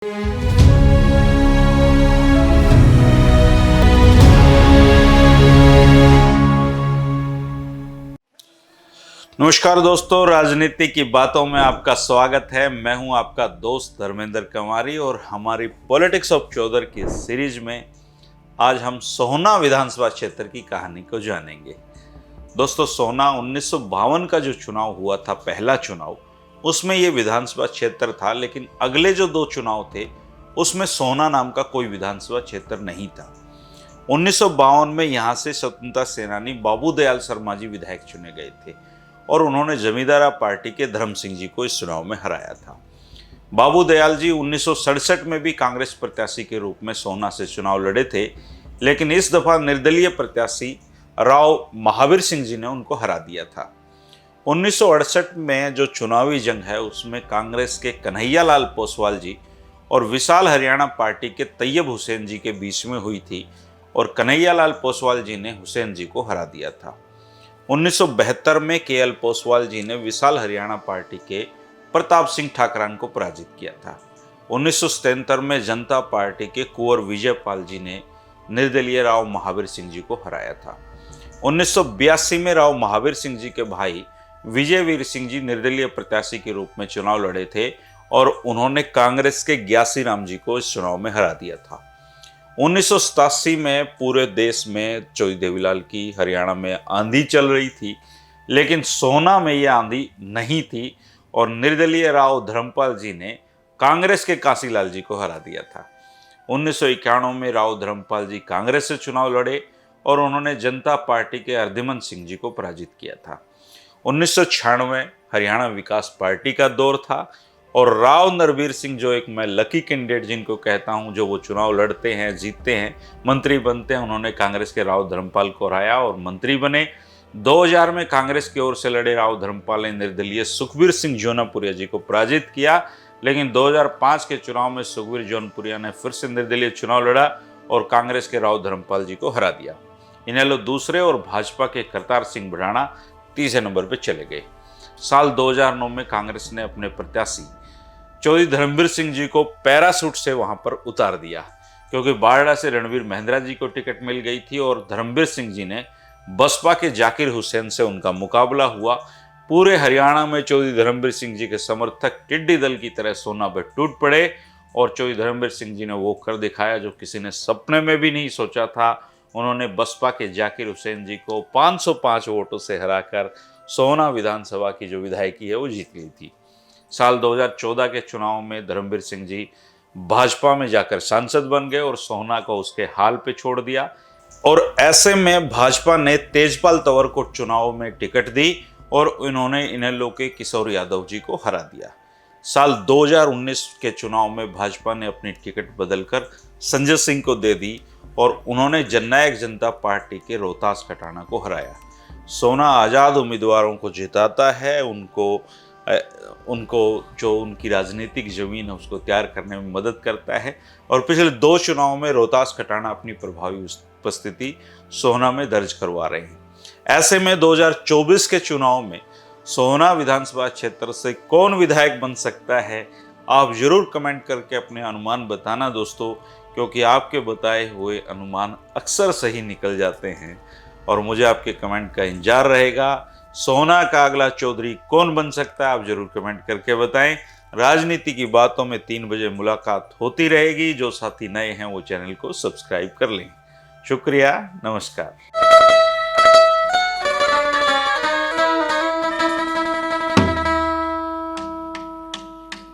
नमस्कार दोस्तों, राजनीति की बातों में आपका स्वागत है। मैं हूं आपका दोस्त धर्मेंद्र कंवारी और हमारी पॉलिटिक्स ऑफ चौधर की सीरीज में आज हम सोहना विधानसभा क्षेत्र की कहानी को जानेंगे। दोस्तों, सोहना 1952 का जो चुनाव हुआ था, पहला चुनाव, उसमें ये विधानसभा क्षेत्र था, लेकिन अगले जो दो चुनाव थे उसमें सोहना नाम का कोई विधानसभा क्षेत्र नहीं था। 1952 में यहाँ से स्वतंत्रता सेनानी बाबू दयाल शर्मा जी विधायक चुने गए थे और उन्होंने जमींदारा पार्टी के धर्म सिंह जी को इस चुनाव में हराया था। बाबू दयाल जी 1967 में भी कांग्रेस प्रत्याशी के रूप में सोहना से चुनाव लड़े थे, लेकिन इस दफा निर्दलीय प्रत्याशी राव महावीर सिंह जी ने उनको हरा दिया था। 1968 में जो चुनावी जंग है उसमें कांग्रेस के कन्हैया लाल पोसवाल जी और विशाल हरियाणा पार्टी के तैयब हुसैन जी के बीच में हुई थी और कन्हैया लाल पोसवाल जी ने हुसैन जी को हरा दिया था। 1972 में के.एल. पोसवाल जी ने विशाल हरियाणा पार्टी के प्रताप सिंह ठाकरान को पराजित किया था। 1977 में जनता पार्टी के कुंवर विजयपाल जी ने निर्दलीय राव महावीर सिंह जी को हराया था। 1982 में राव महावीर सिंह जी के भाई विजयवीर सिंह जी निर्दलीय प्रत्याशी के रूप में चुनाव लड़े थे और उन्होंने कांग्रेस के ग्यासी राम जी को इस चुनाव में हरा दिया था। 1987 में पूरे देश में चौधरी देवीलाल की हरियाणा में आंधी चल रही थी, लेकिन सोहना में ये आंधी नहीं थी और निर्दलीय राव धर्मपाल जी ने कांग्रेस के काशीलाल जी को हरा दिया था। 1991 में राव धर्मपाल जी कांग्रेस से चुनाव लड़े और उन्होंने जनता पार्टी के अर्धिमन सिंह जी को पराजित किया था। 1996 हरियाणा विकास पार्टी का दौर था और राव नरवीर सिंह, जो एक मैं लकी कैंडिडेट जिनको कहता हूं, जो वो चुनाव लड़ते हैं, जीतते हैं, मंत्री बनते हैं, उन्होंने कांग्रेस के राव धर्मपाल को हराया और मंत्री बने। 2000 में कांग्रेस की ओर से लड़े राव धर्मपाल ने निर्दलीय सुखबीर सिंह जौनपुरिया जी को पराजित किया, लेकिन 2005 के चुनाव में सुखबीर जौनपुरिया ने फिर से निर्दलीय चुनाव लड़ा और कांग्रेस के राव धर्मपाल जी को हरा दिया। इनेलो दूसरे और भाजपा के करतार सिंह भड़ाना तीसरे नंबर पर चले गए। साल 2009 में कांग्रेस ने अपने प्रत्याशी चौधरी धर्मवीर सिंह जी को पैरासूट से वहां पर उतार दिया, क्योंकि बारडा से रणवीर महिंद्रा जी को टिकट मिल गई थी और धर्मवीर सिंह जी ने बसपा के जाकिर हुसैन से उनका मुकाबला हुआ। पूरे हरियाणा में चौधरी धर्मवीर सिंह जी के समर्थक टिड्डी दल की तरह सोना पर टूट पड़े और चौधरी धर्मवीर सिंह जी ने वो कर दिखाया जो किसी ने सपने में भी नहीं सोचा था। उन्होंने बसपा के जाकिर हुसैन जी को 505 वोटों से हराकर सोहना विधानसभा की जो विधायकी है वो जीत गई थी। साल 2014 के चुनाव में धर्मवीर सिंह जी भाजपा में जाकर सांसद बन गए और सोहना को उसके हाल पे छोड़ दिया और ऐसे में भाजपा ने तेजपाल तंवर को चुनाव में टिकट दी और इन्होंने इनेलो के किशोर यादव जी को हरा दिया। साल 2019 के चुनाव में भाजपा ने अपनी टिकट बदलकर संजय सिंह को दे दी और उन्होंने जननायक जनता पार्टी के रोहतास खटाना को हराया। सोहना आज़ाद उम्मीदवारों को जिताता है, उनको जो उनकी राजनीतिक जमीन है उसको तैयार करने में मदद करता है और पिछले दो चुनावों में रोहतास खटाना अपनी प्रभावी उपस्थिति सोहना में दर्ज करवा रहे हैं। ऐसे में 2024 के चुनाव में सोहना विधानसभा क्षेत्र से कौन विधायक बन सकता है, आप जरूर कमेंट करके अपने अनुमान बताना दोस्तों, क्योंकि आपके बताए हुए अनुमान अक्सर सही निकल जाते हैं और मुझे आपके कमेंट का इंतजार रहेगा। सोहना का अगला चौधरी कौन बन सकता है, आप जरूर कमेंट करके बताएं। राजनीति की बातों में 3 बजे मुलाकात होती रहेगी। जो साथी नए हैं वो चैनल को सब्सक्राइब कर लें। शुक्रिया, नमस्कार।